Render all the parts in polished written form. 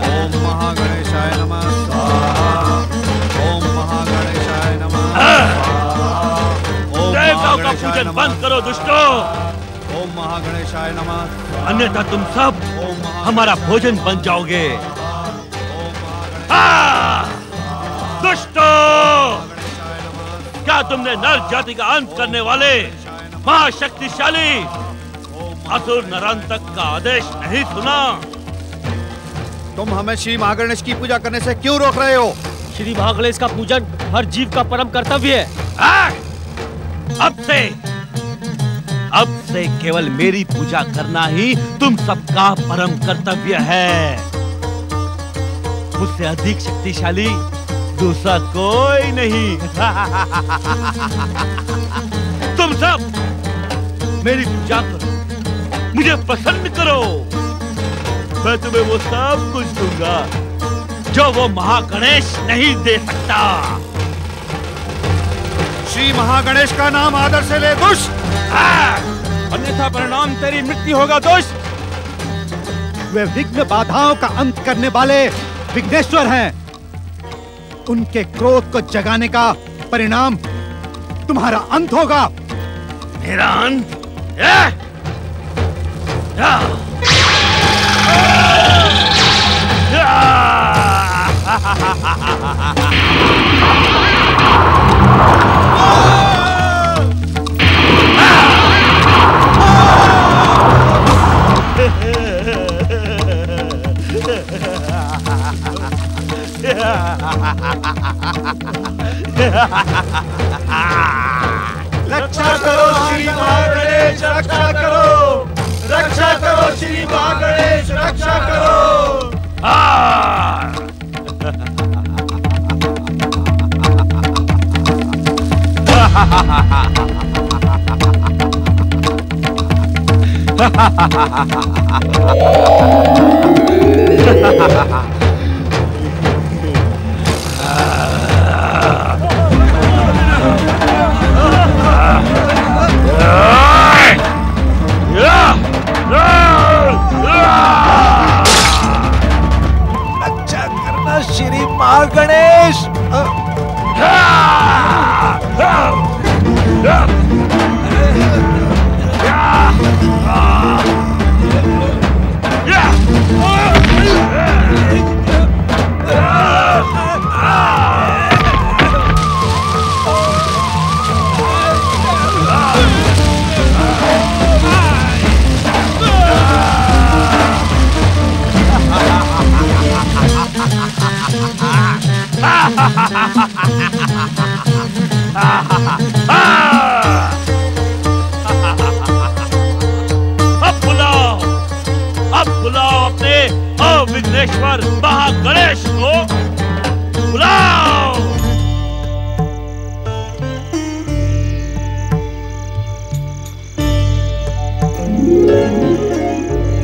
ओम महागणेशाय नमः स्वाहा। ओम महागणेशाय नमः स्वाहा। देवताओं का पूजन बंद करो दुष्टों। ओम महागणेशाय नमः, अन्यथा तुम सब हमारा भोजन बन जाओगे। दुष्टों, क्या तुमने नर जाति का अंत करने वाले महाशक्तिशाली असुर नरांतक का आदेश नहीं सुना? तुम हमें श्री महागणेश की पूजा करने से क्यों रोक रहे हो? श्री महागणेश का पूजन हर जीव का परम कर्तव्य है। अब से केवल मेरी पूजा करना ही तुम सबका परम कर्तव्य है। मुझसे अधिक शक्तिशाली दूसरा कोई नहीं। तुम सब मेरी पूजा करो, मुझे प्रसन्न करो, मैं तुम्हें वो सब कुछ दूंगा जो वो महागणेश नहीं दे सकता। श्री महागणेश का नाम आदर से ले दुष्ट, अन्यथा परिणाम तेरी मृत्यु होगा दुष्ट। वे विघ्न बाधाओं का अंत करने वाले विघ्नेश्वर हैं। उनके क्रोध को जगाने का परिणाम तुम्हारा अंत होगा। मेरा अंत? रक्षा करो श्री महागणेश, रक्षा करो, रक्षा करो श्री महागणेश, रक्षा करो। रक्षा करना श्री महागणेश। अब बुलाओ अपने विघ्नेश्वर महागणेश को, बुलाओ।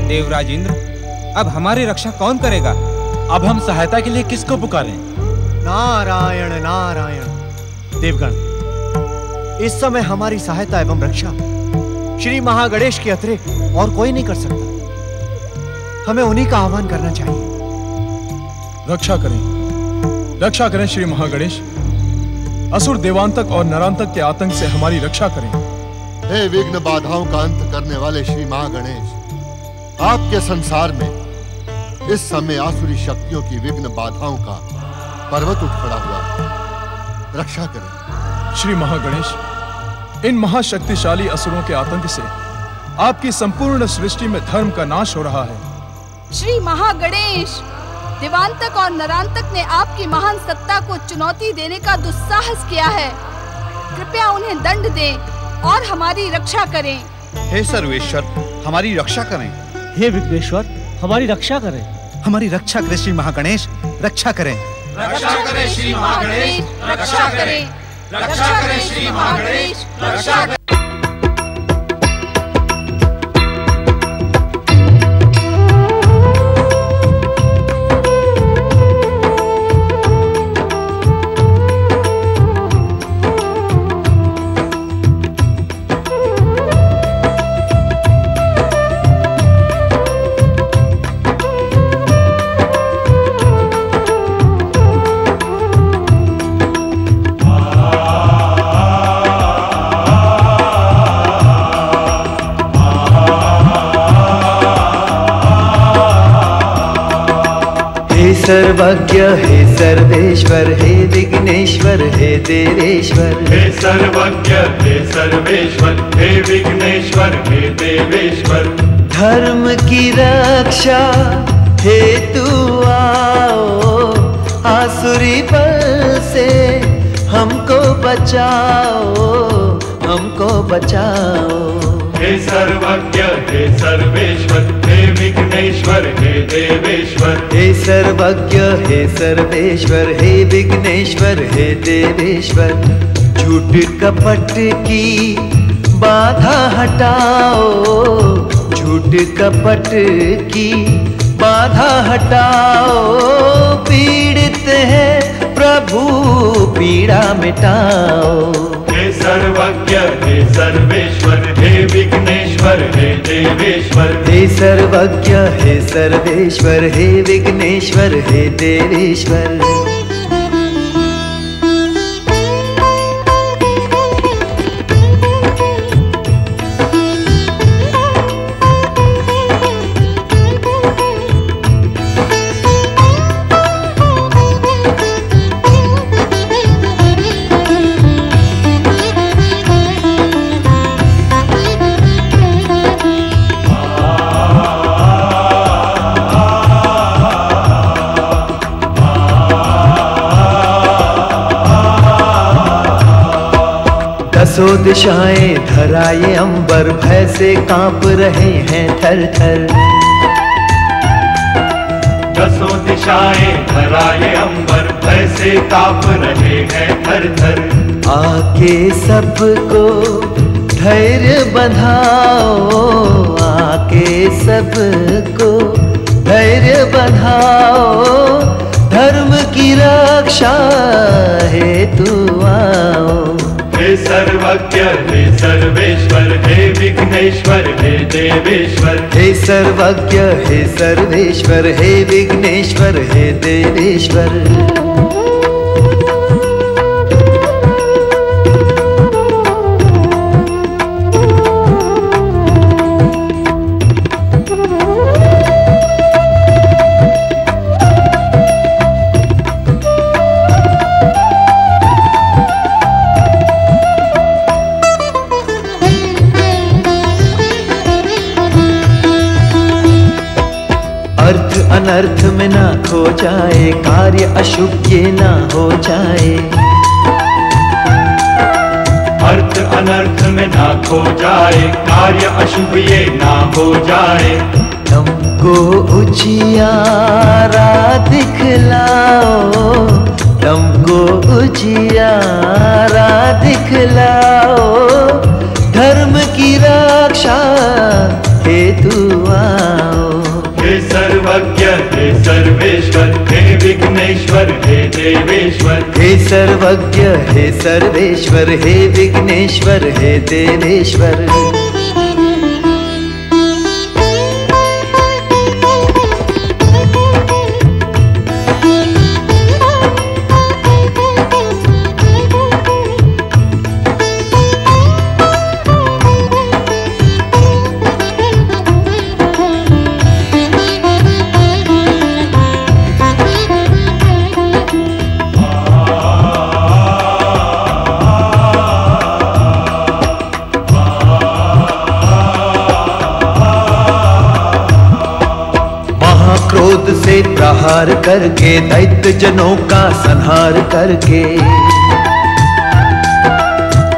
देवराज इंद्र, अब हमारी रक्षा कौन करेगा? अब हम सहायता के लिए किसको पुकारें? नारायण नारायण। देवगण, इस समय हमारी सहायता एवं रक्षा श्री महागणेश के अतिरिक्त और कोई नहीं कर सकता। हमें उन्हीं का आह्वान करना चाहिए। रक्षा करें श्री महागणेश। असुर देवांतक और नरांतक के आतंक से हमारी रक्षा करें। हे विघ्न बाधाओं का अंत करने वाले श्री महागणेश, आपके संसार में इस समय आसुरी शक्तियों की विघ्न बाधाओं का पर्वत उठ खड़ा हुआ। रक्षा करें श्री महागणेश। इन महाशक्तिशाली असुरों के आतंक से आपकी संपूर्ण सृष्टि में धर्म का नाश हो रहा है। श्री महागणेश, देवांतक और नरांतक ने आपकी महान सत्ता को चुनौती देने का दुस्साहस किया है। कृपया उन्हें दंड दें और हमारी रक्षा करें। हे सर्वेश्वर, हमारी रक्षा करें। हे विघ्नेश्वर, हमारी रक्षा करें। हमारी रक्षा करें श्री महागणेश, रक्षा करें। रक्षा करें श्री महागणेश, रक्षा करें। रक्षा करें श्री महागणेश, रक्षा करें। सर्वज्ञ हे सर्वेश्वर हे विघ्नेश्वर हे देवेश्वर। हे सर्वज्ञ हे सर्वेश्वर हे विघ्नेश्वर हे देवेश्वर। धर्म की रक्षा हेतु आओ, आसुरी बल से हमको बचाओ, हमको बचाओ। हे सर्वज्ञ हे सर्वेश्वर हे विघ्नेश्वर हे देवेश्वर। हे सर्वज्ञ हे सर्वेश्वर हे विघ्नेश्वर हे देवेश्वर। झूठ कपट की बाधा हटाओ, झूठ कपट की बाधा हटाओ। पीड़ित है प्रभु पीड़ा मिटाओ। हे सर्वज्ञ हे सर्वेश्वर हे विघ्नेश्वर हे देवेश्वर। हे सर्वज्ञ हे सर्वेश्वर हे विघ्नेश्वर हे देवेश्वर। दसों दिशाएं धराए अंबर, भय से कांप रहे हैं थर थर। दसों दिशाएं धराए अंबर, भय से कांप रहे हैं थर थर। आके सबको धैर्य बंधाओ, आके सबको धैर्य बंधाओ। धर्म की रक्षा हेतु आओ। हे सर्वज्ञ हे सर्वेश्वर हे विघ्नेश्वर हे देवेश्वर। हे सर्वज्ञ हे सर्वेश्वर हे विघ्नेश्वर हे देवेश्वर। अनर्थ में ना खो जाए, कार्य अशुभ ये ना हो जाए। अर्थ अनर्थ में ना खो जाए, कार्य अशुभ ये ना हो जाए। तुमको उजियारा दिखलाओ, तुमको उजियारा दिखलाओ। धर्म की रक्षा हेतु आओ। हे सर्वज्ञ हे सर्वेश्वर हे विघ्नेश्वर हे देवेश्वर। हे सर्वज्ञ हे सर्वेश्वर हे विघ्नेश्वर हे देवेश्वर। क्रोध से प्रहार करके, दैत्य जनों का संहार करके।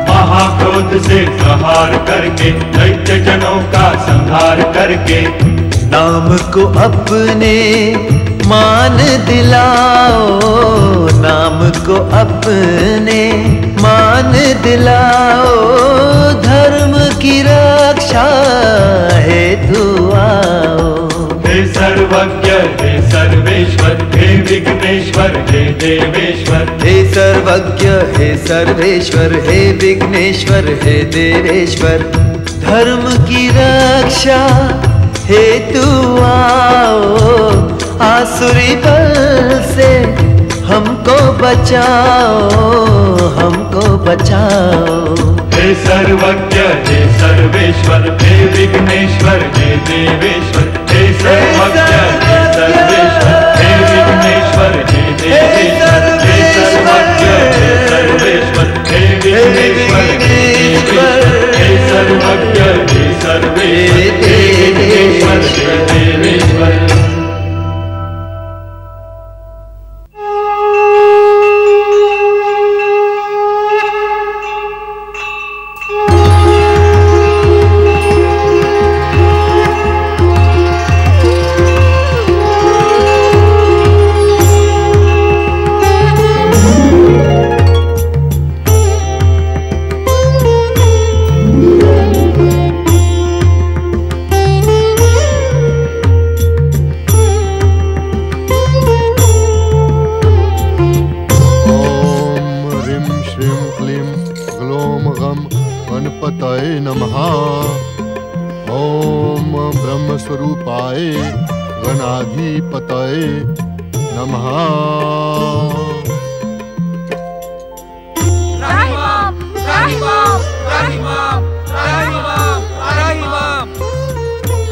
महाक्रोध से प्रहार करके, दैत्य जनों का संहार करके। नाम को अपने मान दिलाओ, नाम को अपने मान दिलाओ, धर्म की रक्षा हेतु आओ। हे सर्वज्ञ हे सर्वेश्वर हे विघ्नेश्वर हे देवेश्वर, हे सर्वज्ञ हे सर्वेश्वर हे विघ्नेश्वर हे देवेश्वर, धर्म की रक्षा हेतु आओ, आसुरी बल से हमको बचाओ, हमको बचाओ। हे सर्वज्ञ हे सर्वेश्वर हे विघ्नेश्वर हे देवेश्वर, हे सर्वज्ञ हे सर्वेश्वर हे विघ्नेश्वर हे देवेश्वर, हे सर्वज्ञ हे सर्वेश्वर हे विघ्नेश्वर हे देवेश्वर, हे सर्वज्ञ हे सर्वेश्वर हे विघ्नेश्वर हे देवेश्वर।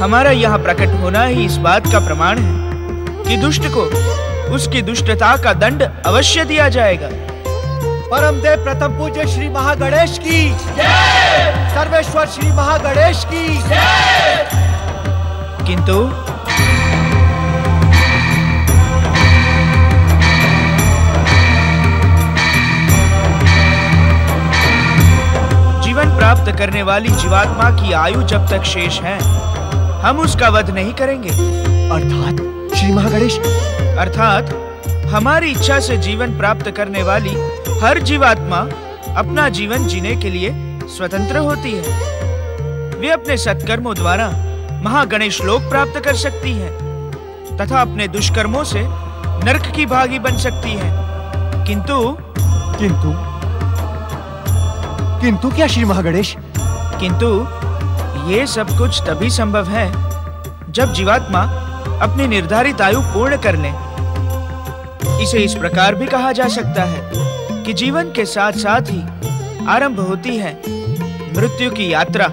हमारा यहाँ प्रकट होना ही इस बात का प्रमाण है कि दुष्ट को उसकी दुष्टता का दंड अवश्य दिया जाएगा। परमदेव प्रथम पूज्य श्री महागणेश की जय, सर्वेश्वर श्री महागणेश की जय। किंतु जीवन प्राप्त करने वाली जीवात्मा की आयु जब तक शेष है, हम उसका वध नहीं करेंगे। अर्थात श्री महागणेश, अर्थात हमारी इच्छा से जीवन प्राप्त करने वाली हर जीवात्मा अपना जीवन जीने के लिए स्वतंत्र होती है। वे अपने सत्कर्मों द्वारा महागणेश लोक प्राप्त कर सकती है तथा अपने दुष्कर्मों से नरक की भागी बन सकती है। किंतु किंतु किंतु क्या श्री महागणेश? किंतु ये सब कुछ तभी संभव है जब जीवात्मा अपनी निर्धारित आयु पूर्ण कर ले। इसे इस प्रकार भी कहा जा सकता है कि जीवन के साथ साथ ही आरंभ होती है मृत्यु की यात्रा।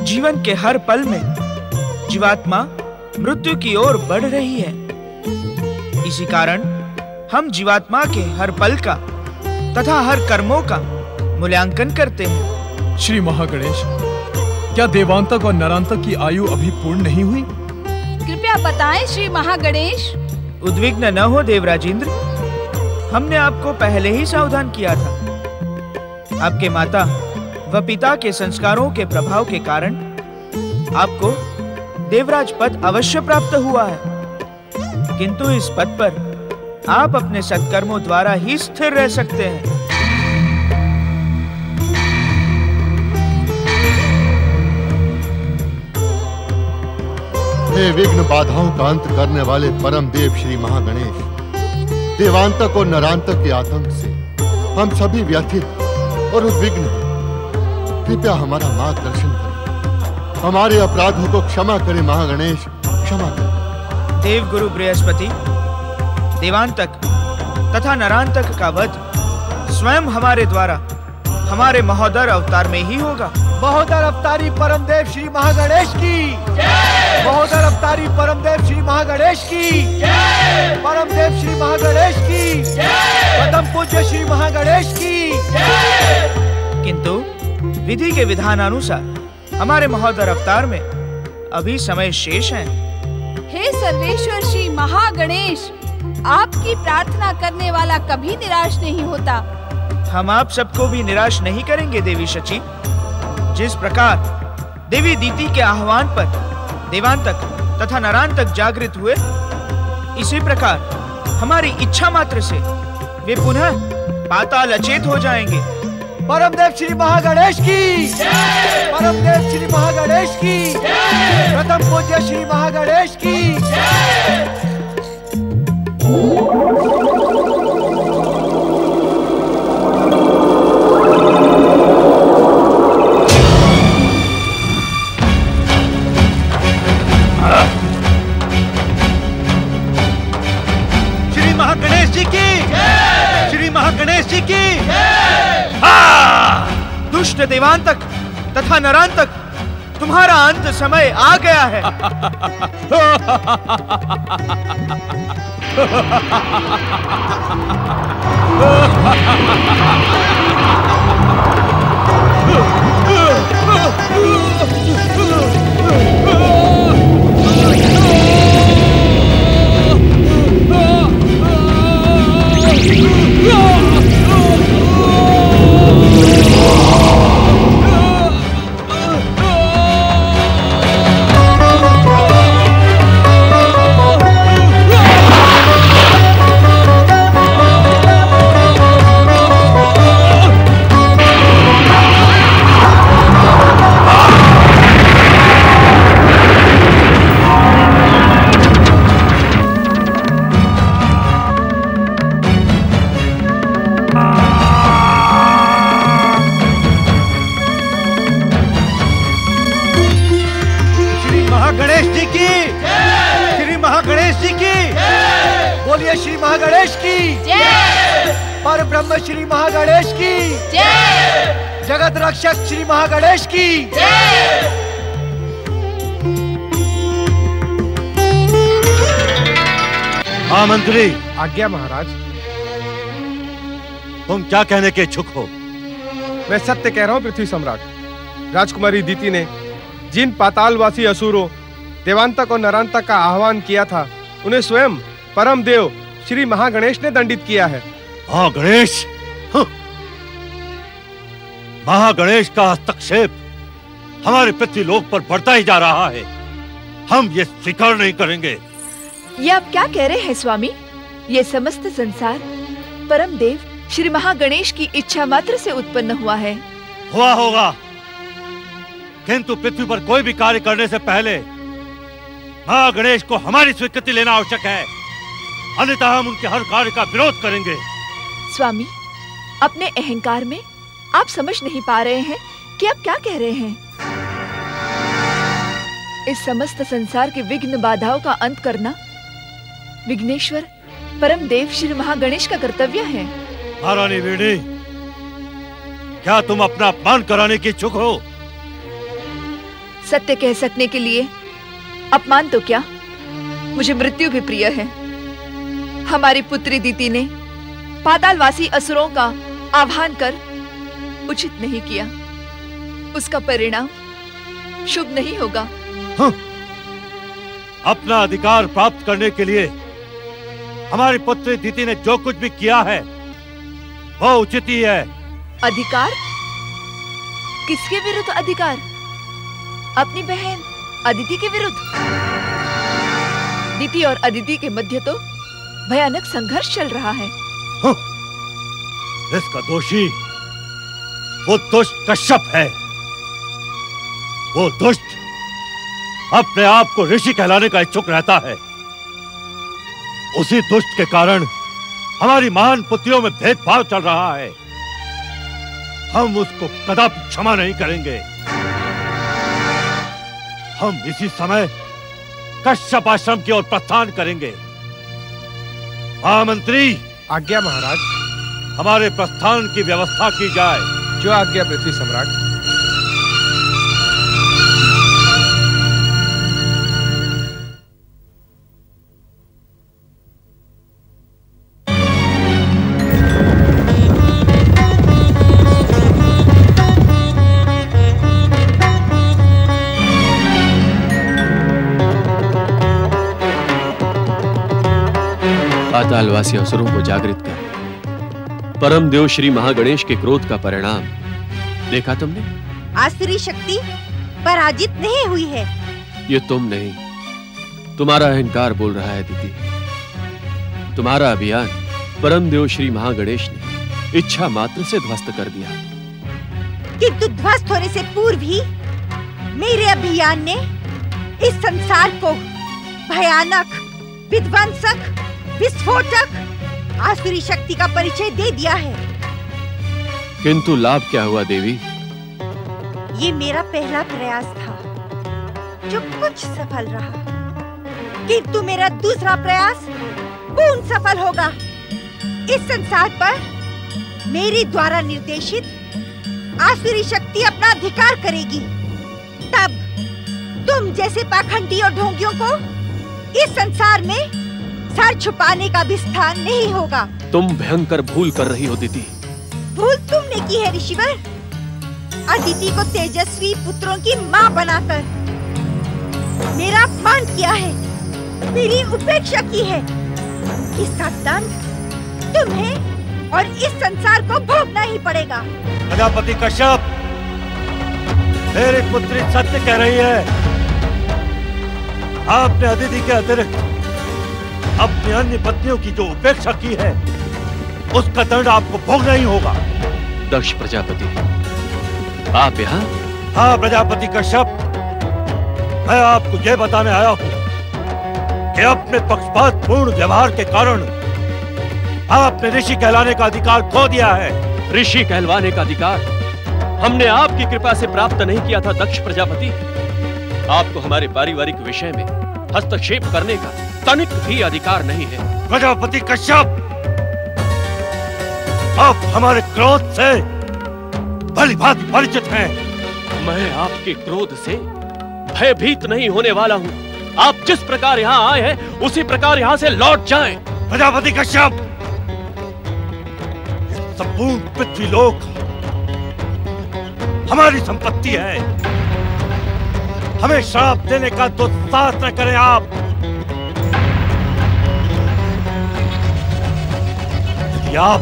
जीवन के हर पल में जीवात्मा मृत्यु की ओर बढ़ रही है। इसी कारण हम जीवात्मा के हर पल का तथा हर कर्मों का मूल्यांकन करते हैं। श्री महागणेश, क्या देवांतक और नरांतक की आयु अभी पूर्ण नहीं हुई? कृपया बताएं श्री महागणेश। उद्विग्न न हो देवराजेंद्र, हमने आपको पहले ही सावधान किया था। आपके माता व पिता के संस्कारों के प्रभाव के कारण आपको देवराज पद अवश्य प्राप्त हुआ है, किंतु इस पद पर आप अपने सत्कर्मों द्वारा ही स्थिर रह सकते हैं। हे विघ्न बाधाओं का अंत करने वाले परम देव श्री महागणेश, देवांतक और नरांतक के आतंक से हम सभी व्यथित और उद्विग्न हैं। कृपया हमारा मार्गदर्शन करें, हमारे अपराधों को क्षमा करें महागणेश, क्षमा करें। देव गुरु बृहस्पति, देवांतक तथा नरांतक का वध स्वयं हमारे द्वारा हमारे महोदर अवतार में ही होगा। महोदर अवतारी परमदेव श्री महागणेश की जय, महोदर अवतारी परमदेव श्री महागणेश की जय, परमदेव श्री महागणेश की जय, प्रथम पूज्य श्री महागणेश की जय। किंतु विधि के विधानानुसार हमारे महोदर अवतार में अभी समय शेष है। हे सर्वेश्वर श्री महागणेश, आपकी प्रार्थना करने वाला कभी निराश नहीं होता। हम आप सबको भी निराश नहीं करेंगे देवी शची। जिस प्रकार देवी दीति के आह्वान पर देवांतक तथा नरांतक जागृत हुए, इसी प्रकार हमारी इच्छा मात्र से वे पुनः पाताल अचेत हो जाएंगे। परमदेव श्री महागणेश की जय! परमदेव श्री महागणेश की जय! प्रथम पूज्य श्री महागणेश की जय! श्री महागणेश जी की जय! श्री महागणेश जी की दुष्ट देवांतक तथा नरांतक, तुम्हारा अंत समय आ गया है। बोलिए श्री महागणेश की जय! पर ब्रह्म श्री महागणेश की जय! जगत रक्षक श्री महागणेश की जय! महामंत्री, आज्ञा महाराज। तुम क्या कहने के इच्छुक हो? मैं सत्य कह रहा हूँ पृथ्वी सम्राट। राजकुमारी दीति ने जिन पातालवासी असुरों देवांतक और नरांतक का आह्वान किया था, उन्हें स्वयं परम देव श्री महागणेश ने दंडित किया है। महागणेश? महागणेश का हस्तक्षेप हमारे पृथ्वीलोक पर बढ़ता ही जा रहा है। हम ये स्वीकार नहीं करेंगे। ये आप क्या कह रहे हैं स्वामी? ये समस्त संसार परम देव श्री महागणेश की इच्छा मात्र से उत्पन्न हुआ है। हुआ होगा, किंतु पृथ्वी पर कोई भी कार्य करने से पहले महागणेश को हमारी स्वीकृति लेना आवश्यक है, अन्यथा हम उनके हर कार्य का विरोध करेंगे। स्वामी, अपने अहंकार में आप समझ नहीं पा रहे हैं कि आप क्या कह रहे हैं। इस समस्त संसार के विघ्न बाधाओं का अंत करना विघ्नेश्वर परम देव श्री महागणेश का कर्तव्य है। महारानी वीणी, क्या तुम अपना अपमान कराने की इच्छुक हो? सत्य कह सकने के लिए अपमान तो क्या, मुझे मृत्यु भी प्रिय है। हमारी पुत्री दीति ने पातालवासी असुरों का आह्वान कर उचित नहीं किया, उसका परिणाम शुभ नहीं होगा। अपना अधिकार प्राप्त करने के लिए हमारी पुत्री दीति ने जो कुछ भी किया है वो उचित ही है। अधिकार? किसके विरुद्ध अधिकार? अपनी बहन अदिति के विरुद्ध। दीति और अदिति के मध्य तो भयानक संघर्ष चल रहा है। इसका दोषी वो दुष्ट कश्यप है। वो दुष्ट अपने आप को ऋषि कहलाने का इच्छुक रहता है। उसी दुष्ट के कारण हमारी महान पुत्रियों में भेदभाव चल रहा है। हम उसको कदापि क्षमा नहीं करेंगे। हम इसी समय कश्यप आश्रम की ओर प्रस्थान करेंगे। महामंत्री, आज्ञा महाराज। हमारे प्रस्थान की व्यवस्था की जाए। जो आज्ञा पृथ्वी सम्राट। पातालवासी असुरों को जागृत कर परम देव श्री महागणेश के क्रोध का परिणाम देखा तुमने? आसुरी शक्ति पराजित नहीं हुई है, ये तुम नहीं, तुम्हारा अहंकार बोल रहा है दीदी। तुम्हारा अभियान परमदेव श्री महागणेश ने इच्छा मात्र से ध्वस्त कर दिया। किंतु ध्वस्त होने से पूर्व ही मेरे अभियान ने इस संसार को भयानक, विध्वंसक, विस्फोटक आसुरी शक्ति का परिचय दे दिया है। किंतु लाभ क्या हुआ देवी? ये मेरा पहला प्रयास था जो कुछ सफल रहा, किंतु मेरा दूसरा प्रयास पूर्ण सफल होगा। इस संसार पर मेरी द्वारा निर्देशित आसुरी शक्ति अपना अधिकार करेगी। तब तुम जैसे पाखंडी और ढोंगियों को इस संसार में सर छुपाने का भी स्थान नहीं होगा। तुम भयंकर भूल कर रही हो दीदी। भूल तुमने की है ऋषिवर, अदिति को तेजस्वी पुत्रों की माँ बनाकर मेरा अपमान किया है, मेरी उपेक्षा की है। इसका दंड तुम्हें और इस संसार को भोगना ही पड़ेगा। प्रजापति कश्यप, मेरी पुत्री सत्य कह रही है। आपने अदिति के अतिरिक्त अपनी अन्य पत्नियों की जो उपेक्षा की है, उसका दंड आपको भोगना ही होगा। दक्ष प्रजापति, आप यहाँ? हाँ प्रजापति कश्यप, मैं आपको यह बताने आया हूँ कि अपने पक्षपात पूर्ण व्यवहार के कारण आपने ऋषि कहलाने का अधिकार खो दिया है। ऋषि कहलवाने का अधिकार हमने आपकी कृपा से प्राप्त नहीं किया था दक्ष प्रजापति। आपको हमारे पारिवारिक विषय में हस्तक्षेप करने का तनिक भी अधिकार नहीं है। प्रजापति कश्यप, आप हमारे क्रोध से भलीभांति परिचित हैं। मैं आपके क्रोध से भयभीत नहीं होने वाला हूँ। आप जिस प्रकार यहाँ आए हैं उसी प्रकार यहाँ से लौट जाएं। प्रजापति कश्यप, संपूर्ण पृथ्वी लोक हमारी संपत्ति है। हमें श्राप देने का दुस्साहस न करें आप। यदि आप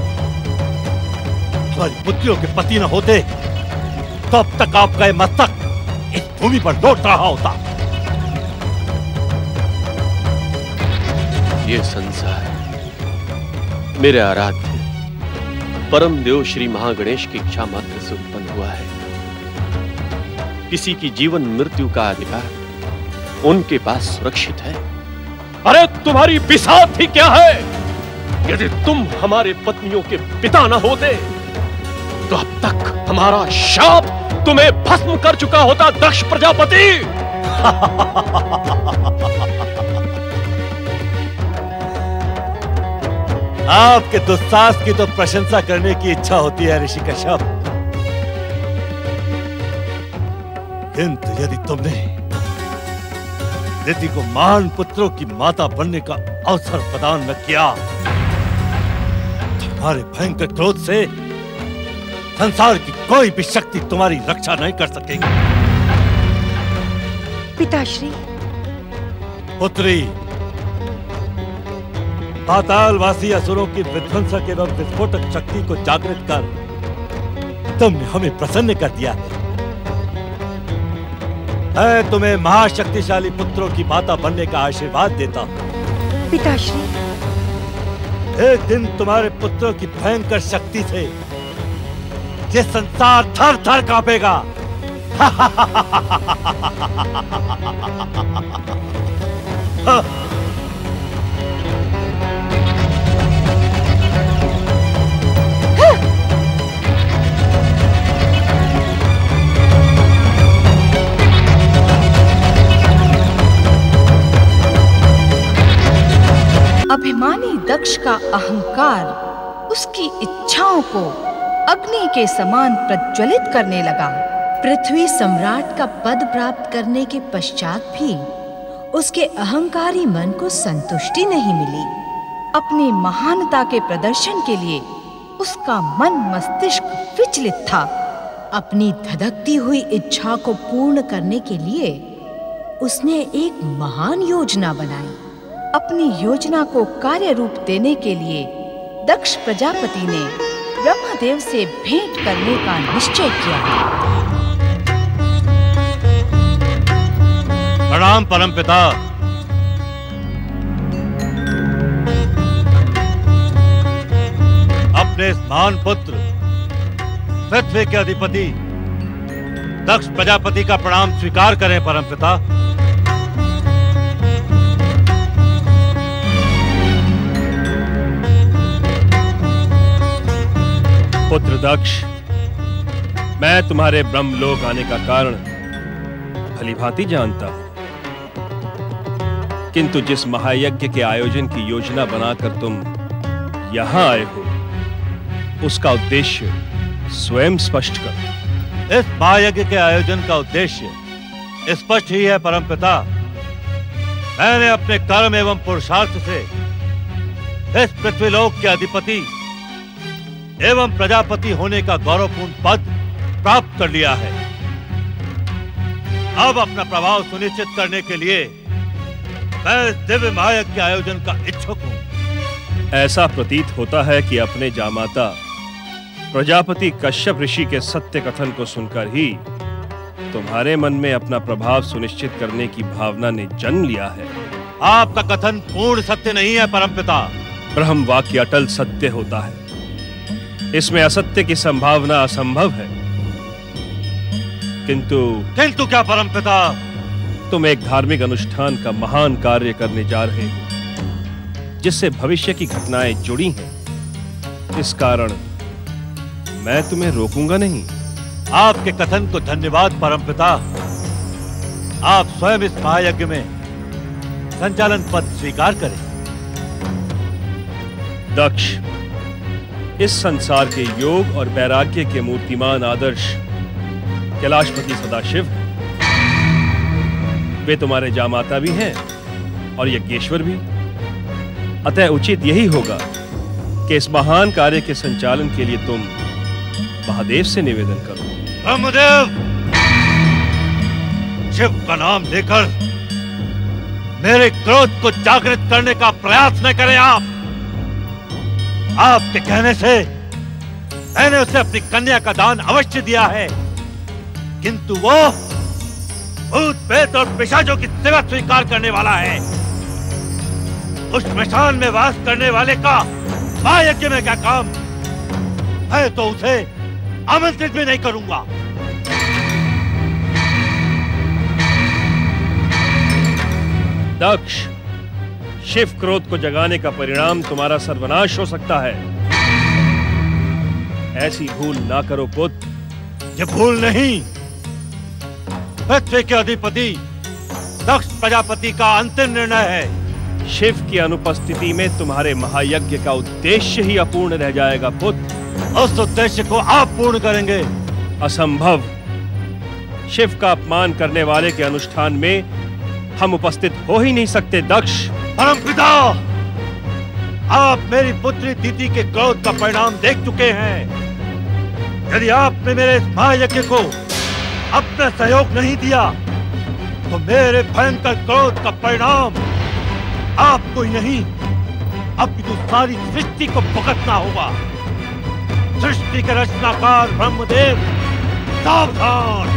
हमारी पुत्रियों के पति न होते तो अब तक आपका यह मस्तक इस भूमि पर लौट रहा होता। ये संसार मेरे आराध्य परम देव श्री महागणेश की इच्छा मात्र से उत्पन्न हुआ है। किसी की जीवन मृत्यु का अधिकार उनके पास सुरक्षित है। अरे तुम्हारी बिसात ही क्या है? यदि तुम हमारे पत्नियों के पिता न होते तो अब तक हमारा शाप तुम्हें भस्म कर चुका होता दक्ष प्रजापति। आपके दुस्साहस की तो प्रशंसा करने की इच्छा होती है ऋषि कश्यप, किंतु यदि तुमने अदिति को महान पुत्रों की माता बनने का अवसर प्रदान न किया तो हमारे भयंकर क्रोध से संसार की कोई भी शक्ति तुम्हारी रक्षा नहीं कर सकेगी। पिताश्री। पुत्री, पातालवासी असुरों की विध्वंसक एवं विस्फोटक शक्ति को जागृत कर तुमने हमें प्रसन्न कर दिया है। मैं तुम्हें महाशक्तिशाली पुत्रों की माता बनने का आशीर्वाद देता हूँ। पिताश्री। एक दिन तुम्हारे पुत्रों की भयंकर शक्ति से ये संसार थर थर कांपेगा। अभिमानी दक्ष का अहंकार उसकी इच्छाओं को अग्नि के समान प्रज्वलित करने लगा। पृथ्वी सम्राट का पद प्राप्त करने के पश्चात भी उसके अहंकारी मन को संतुष्टि नहीं मिली। अपनी महानता के प्रदर्शन के लिए उसका मन मस्तिष्क विचलित था। अपनी धधकती हुई इच्छा को पूर्ण करने के लिए उसने एक महान योजना बनाई। अपनी योजना को कार्य रूप देने के लिए दक्ष प्रजापति ने ब्रह्मदेव से भेंट करने का निश्चय किया। प्रणाम परमपिता। अपने इस महान पुत्र पृथ्वी के अधिपति दक्ष प्रजापति का प्रणाम स्वीकार करें परमपिता। पुत्र दक्ष, मैं तुम्हारे ब्रह्मलोक आने का कारण भलीभांति जानता हूं, किंतु जिस महायज्ञ के आयोजन की योजना बनाकर तुम यहां आए हो, उसका उद्देश्य स्वयं स्पष्ट करो। इस महायज्ञ के आयोजन का उद्देश्य स्पष्ट ही है परमपिता। मैंने अपने कर्म एवं पुरुषार्थ से इस पृथ्वीलोक के अधिपति एवं प्रजापति होने का गौरवपूर्ण पद प्राप्त कर लिया है। अब अपना प्रभाव सुनिश्चित करने के लिए मैं इस दिव्य महायज्ञ के आयोजन का इच्छुक हूं। ऐसा प्रतीत होता है कि अपने जामाता प्रजापति कश्यप ऋषि के सत्य कथन को सुनकर ही तुम्हारे मन में अपना प्रभाव सुनिश्चित करने की भावना ने जन्म लिया है। आपका कथन पूर्ण सत्य नहीं है परमपिता। ब्रह्म वाक्य अटल सत्य होता है, इसमें असत्य की संभावना असंभव है। किंतु क्या परमपिता? तुम एक धार्मिक अनुष्ठान का महान कार्य करने जा रहे हो, जिससे भविष्य की घटनाएं जुड़ी हैं। इस कारण मैं तुम्हें रोकूंगा नहीं। आपके कथन को धन्यवाद परमपिता। आप स्वयं इस महायज्ञ में संचालन पद स्वीकार करें। दक्ष, इस संसार के योग और वैराग्य के मूर्तिमान आदर्श कैलाशपति सदाशिव हैं। वे तुम्हारे जामाता भी हैं और यज्ञेश्वर भी। अतः उचित यही होगा कि इस महान कार्य के संचालन के लिए तुम महादेव से निवेदन करो। ब्रह्मदेव, शिव का नाम लेकर मेरे क्रोध को जागृत करने का प्रयास न करें आप। आपके कहने से मैंने उसे अपनी कन्या का दान अवश्य दिया है, किंतु वो भूत प्रेत और पिशाचों की सेवा स्वीकार करने वाला है। उस श्मशान में वास करने वाले का महायज्ञ में क्या काम? मैं तो उसे आमंत्रित भी नहीं करूंगा। दक्ष, शिव क्रोध को जगाने का परिणाम तुम्हारा सर्वनाश हो सकता है। ऐसी भूल ना करो पुत्र। ये भूल नहीं, पृथ्वी के अधिपति दक्ष प्रजापति का अंतिम निर्णय है। शिव की अनुपस्थिति में तुम्हारे महायज्ञ का उद्देश्य ही अपूर्ण रह जाएगा पुत्र। उस उद्देश्य को आप पूर्ण करेंगे। असंभव। शिव का अपमान करने वाले के अनुष्ठान में हम उपस्थित हो ही नहीं सकते दक्ष। परमपिता, आप मेरी पुत्री दीति के क्रोध का परिणाम देख चुके हैं। यदि आपने मेरे इस महायज्ञ को अपना सहयोग नहीं दिया तो मेरे भयंकर क्रोध का परिणाम आपको ही नहीं, अपितु सारी सृष्टि को भुगतना होगा। सृष्टि के रचनाकार ब्रह्मदेव, सावधान।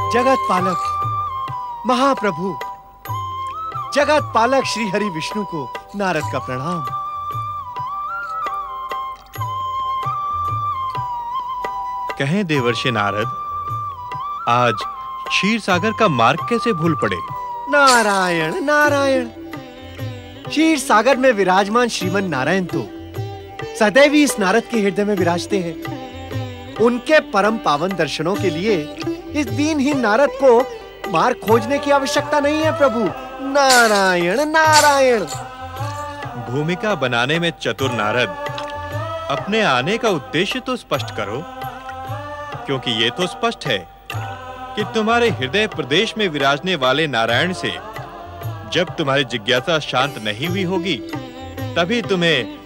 जगत पालक महाप्रभु, जगत पालक श्री हरि विष्णु को नारद का प्रणाम। कहें देवर्षि नारद, आज क्षीर सागर का मार्ग कैसे भूल पड़े? नारायण नारायण, क्षीर सागर में विराजमान श्रीमन नारायण तो सदैव ही इस नारद के हृदय में विराजते हैं। उनके परम पावन दर्शनों के लिए इस दीनहीन नारद को मार्ग खोजने की आवश्यकता नहीं है प्रभु। नारायण नारायण। भूमिका बनाने में चतुर नारद, अपने आने का उद्देश्य तो स्पष्ट करो, क्योंकि ये तो स्पष्ट है कि तुम्हारे हृदय प्रदेश में विराजने वाले नारायण से जब तुम्हारी जिज्ञासा शांत नहीं हुई होगी, तभी तुम्हें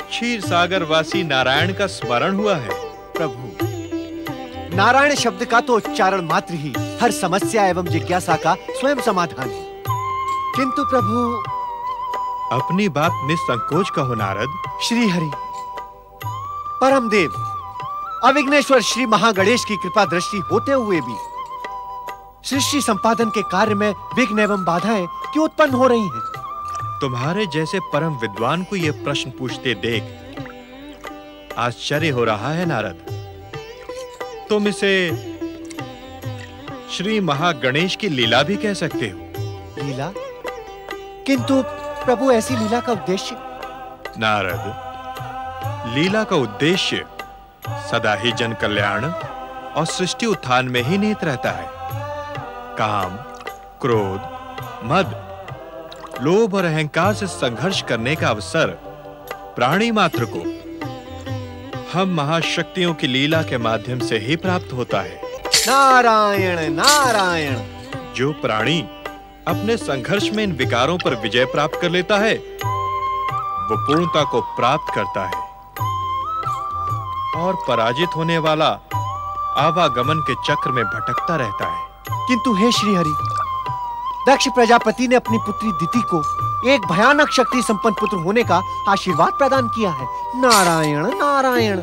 क्षीर सागर वासी नारायण का स्मरण हुआ है। प्रभु, नारायण शब्द का तो उच्चारण मात्र ही हर समस्या एवं जिज्ञासा का स्वयं समाधान है। किंतु प्रभु, अपनी बात निसंकोच कहो नारद। श्री हरि, परम देव, अविघ्नेश्वर श्री महागणेश की कृपा दृष्टि होते हुए भी सृष्टि संपादन के कार्य में विघ्न एवं बाधाएं क्यों उत्पन्न हो रही हैं? तुम्हारे जैसे परम विद्वान को यह प्रश्न पूछते देख आश्चर्य हो रहा है नारद। तुम इसे श्री महागणेश की लीला भी कह सकते हो। लीला? किंतु प्रभु, ऐसी लीला का उद्देश्य? नारद, लीला का उद्देश्य सदा ही जन कल्याण और सृष्टि उत्थान में ही निहित रहता है। काम, क्रोध, मद, लोभ और अहंकार से संघर्ष करने का अवसर प्राणी मात्र को हम महाशक्तियों की लीला के माध्यम से ही प्राप्त होता है। नारायण नारायण। जो प्राणी अपने संघर्ष में इन विकारों पर विजय प्राप्त कर लेता है, वो पूर्णता को प्राप्त करता है, और पराजित होने वाला आवागमन के चक्र में भटकता रहता है। किंतु हे श्री हरि, दक्ष प्रजापति ने अपनी पुत्री दिति को एक भयानक शक्ति संपन्न पुत्र होने का आशीर्वाद प्रदान किया है। नारायण नारायण।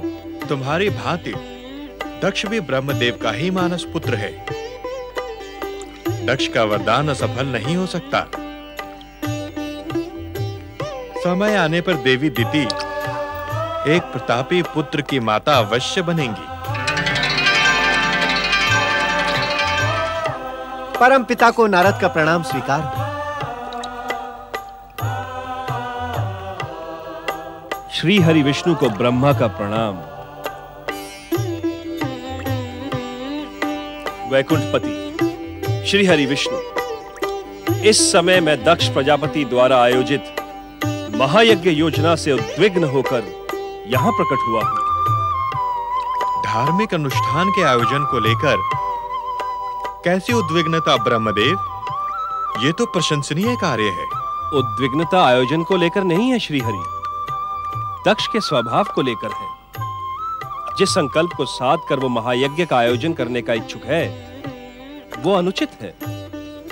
तुम्हारी भांति दक्ष भी ब्रह्मदेव का ही मानस पुत्र है। दक्ष का वरदान असफल नहीं हो सकता। समय आने पर देवी दिति एक प्रतापी पुत्र की माता अवश्य बनेंगी। परम पिता को नारद का प्रणाम स्वीकार। श्री हरि विष्णु को ब्रह्मा का प्रणाम। वैकुंठपति श्री हरि विष्णु, इस समय मैं दक्ष प्रजापति द्वारा आयोजित महायज्ञ योजना से उद्विग्न होकर यहां प्रकट हुआ हूं। धार्मिक अनुष्ठान के आयोजन को लेकर कैसी उद्विग्नता ब्रह्मदेव? ये तो प्रशंसनीय कार्य है। उद्विग्नता आयोजन को लेकर नहीं है श्री हरि, दक्ष के स्वभाव को लेकर है। जिस संकल्प को साध कर वो महायज्ञ का आयोजन करने का इच्छुक है, वो अनुचित है।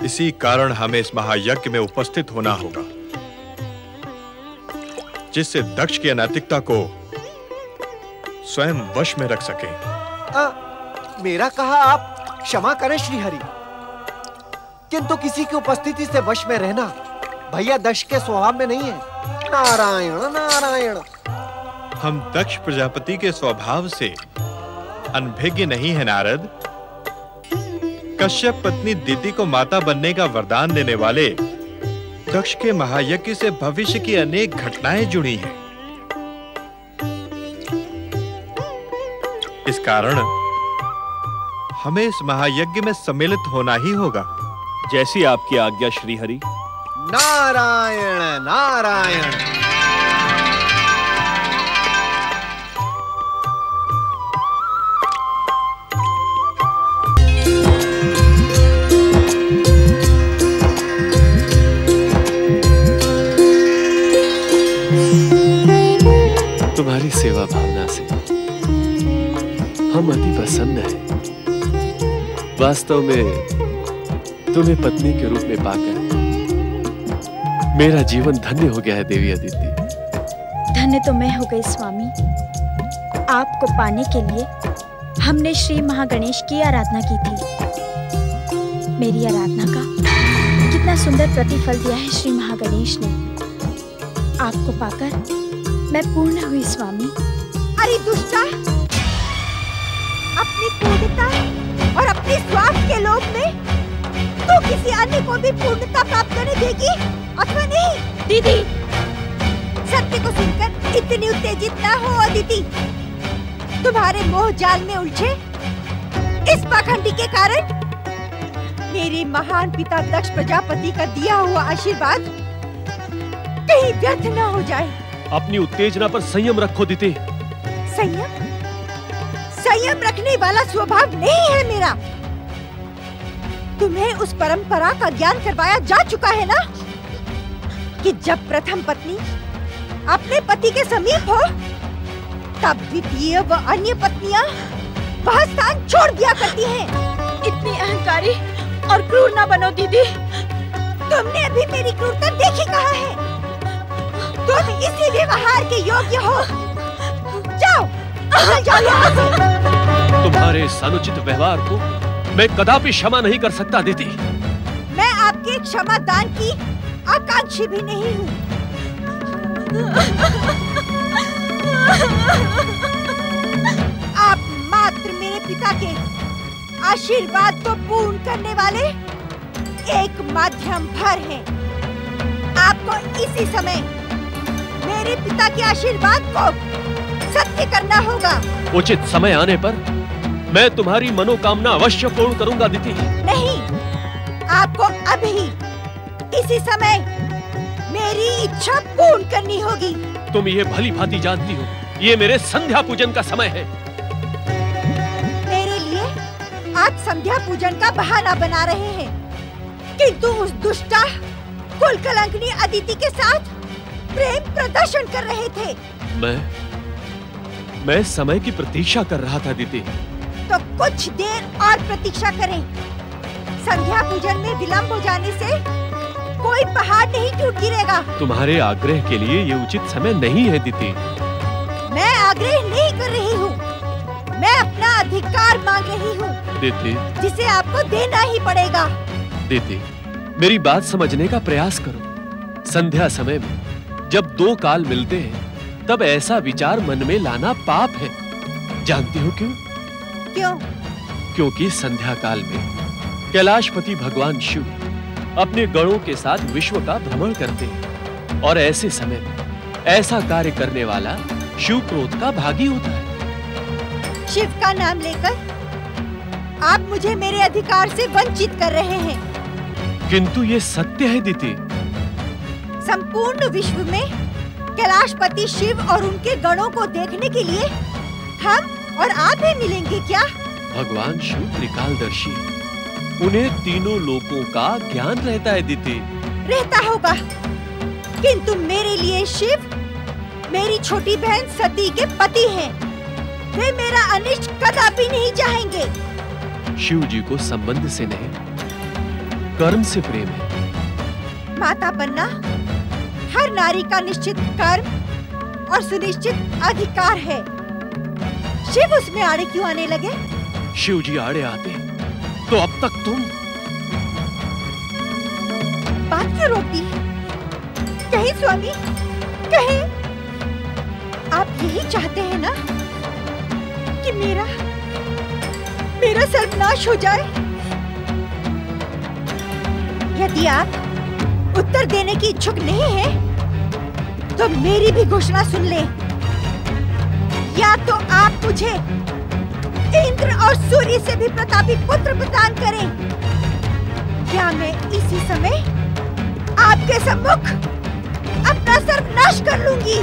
इसी कारण हमें इस महायज्ञ में उपस्थित होना होगा, जिससे दक्ष की अनैतिकता को स्वयं वश में रख सके। मेरा कहा आप क्षमा करें श्री हरि, किंतु किसी की उपस्थिति से वश में रहना भैया दक्ष के स्वभाव में नहीं है। नारायण नारायण। हम दक्ष प्रजापति के स्वभाव से अनभिज्ञ नहीं है नारद। कश्यप पत्नी दिति को माता बनने का वरदान देने वाले दक्ष के महायज्ञ से भविष्य की अनेक घटनाएं जुड़ी हैं। इस कारण हमें इस महायज्ञ में सम्मिलित होना ही होगा। जैसी आपकी आज्ञा श्री हरि। नारायण नारायण। तुम्हारी सेवा भावना से हम अति प्रसन्न हैं। वास्तव में तुम्हें पत्नी के रूप में पाकर मेरा जीवन धन्य हो गया है देवी अदिति। धन्य तो मैं हो गई स्वामी। आपको पाने के लिए हमने श्री महागणेश की आराधना की थी। मेरी आराधना का कितना सुंदर प्रतिफल दिया है श्री महागणेश ने। आपको पाकर मैं पूर्ण हुई स्वामी। अरे दुष्टा, अपनी पूर्णता और अपने स्वार्थ के लोभ में तू किसी अन्य को भी पूर्णता प्राप्त करने देगी अथवा नहीं? दीदी, सत्य को सुनकर इतनी उत्तेजित न हो अदिति। तुम्हारे मोह जाल में उलझे इस पाखंडी के कारण मेरे महान पिता दक्ष प्रजापति का दिया हुआ आशीर्वाद कहीं व्यर्थ न हो जाए। अपनी उत्तेजना पर संयम रखो दिति। संयम? संयम रखने वाला स्वभाव नहीं है मेरा। तुम्हें उस परंपरा का ज्ञान करवाया जा चुका है ना कि जब प्रथम पत्नी अपने पति के समीप हो तब द्वितीय व अन्य पत्नियां वह स्थान छोड़ दिया करती हैं। इतनी अहंकारी और क्रूर ना बनो दीदी। तुमने अभी मेरी क्रूरता देखी कहाँ है? तुम इसी व्यवहार के योग्य हो। जाओ, निकल जाओ यहाँ से। तुम्हारे इस अनुचित व्यवहार को मैं कदापि क्षमा नहीं कर सकता दीदी। मैं आपके क्षमा दान की आकांक्षी भी नहीं हूँ। आप मात्र मेरे पिता के आशीर्वाद को पूर्ण करने वाले एक माध्यम भर हैं। आपको इसी समय मेरे पिता के आशीर्वाद को सत्य करना होगा। उचित समय आने पर मैं तुम्हारी मनोकामना अवश्य पूर्ण करूंगा दीदी। नहीं, आपको अभी इसी समय मेरी इच्छा पूर्ण करनी होगी। तुम ये भली भांति जानती हो, ये मेरे संध्या पूजन का समय है। मेरे लिए आप संध्या पूजन का बहाना बना रहे हैं, किंतु उस दुष्टा कुल कलंकनी अदिति के साथ प्रेम प्रदर्शन कर रहे थे। मैं समय की प्रतीक्षा कर रहा था दीदी। तो कुछ देर और प्रतीक्षा करें। संध्या पूजन में विलंब हो जाने से कोई पहाड़ नहीं टूट गिरेगा। तुम्हारे आग्रह के लिए ये उचित समय नहीं है दीदी। मैं आग्रह नहीं कर रही हूँ, मैं अपना अधिकार मांग रही हूँ दीदी। जिसे आपको देना ही पड़ेगा। दीदी, मेरी बात समझने का प्रयास करो। संध्या समय में जब दो काल मिलते हैं तब ऐसा विचार मन में लाना पाप है। जानती हो क्यों? क्यों? क्योंकि संध्या काल में कैलाशपति भगवान शिव अपने गणों के साथ विश्व का भ्रमण करते हैं और ऐसे समय में ऐसा कार्य करने वाला शिव क्रोध का भागी होता है। शिव का नाम लेकर आप मुझे मेरे अधिकार से वंचित कर रहे हैं। किंतु ये सत्य है दीदी। संपूर्ण विश्व में कैलाशपति शिव और उनके गणों को देखने के लिए हम और आप ही मिलेंगे क्या? भगवान शिव त्रिकालदर्शी, उन्हें तीनों लोकों का ज्ञान रहता है दीदी। रहता होगा, किंतु मेरे लिए शिव मेरी छोटी बहन सती के पति हैं। वे मेरा अनिष्ट कदापि नहीं चाहेंगे। शिव जी को संबंध से नहीं, कर्म से प्रेम है। माता बनना हर नारी का निश्चित कर्म और सुनिश्चित अधिकार है। शिव उसमें आड़े क्यों आने लगे? शिव जी आड़े आते तो अब तक तुम बात क्यों रोकी? कहीं स्वामी, कहीं आप यही चाहते हैं ना कि मेरा सर्वनाश हो जाए? यदि आप उत्तर देने की इच्छुक नहीं हैं, तो मेरी भी घोषणा सुन लें। या तो आप मुझे इंद्र और सूर्य से भी प्रतापी पुत्र प्रदान करें, या मैं इसी समय आपके सम्मुख अपना सर्वनाश कर लूंगी।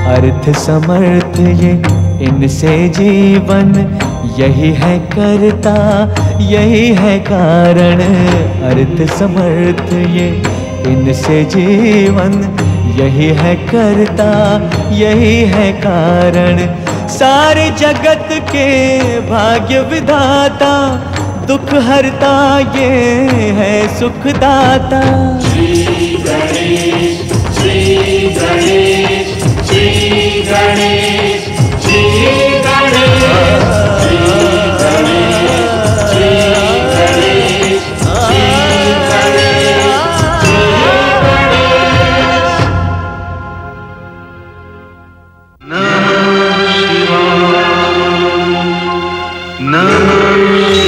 अर्थ समर्थ ये इनसे जीवन, यही है करता यही है कारण। अर्थ समर्थ ये इनसे जीवन, यही है करता यही है कारण। सारे जगत के भाग्य विधाता, दुख हरता ये है सुखदाता। श्री गणेश, श्री गणेश, श्री गणेश, श्री गणेश, श्री गणेश, श्री गणेश, श्री गणेश, नमः शिवाय, नमः है।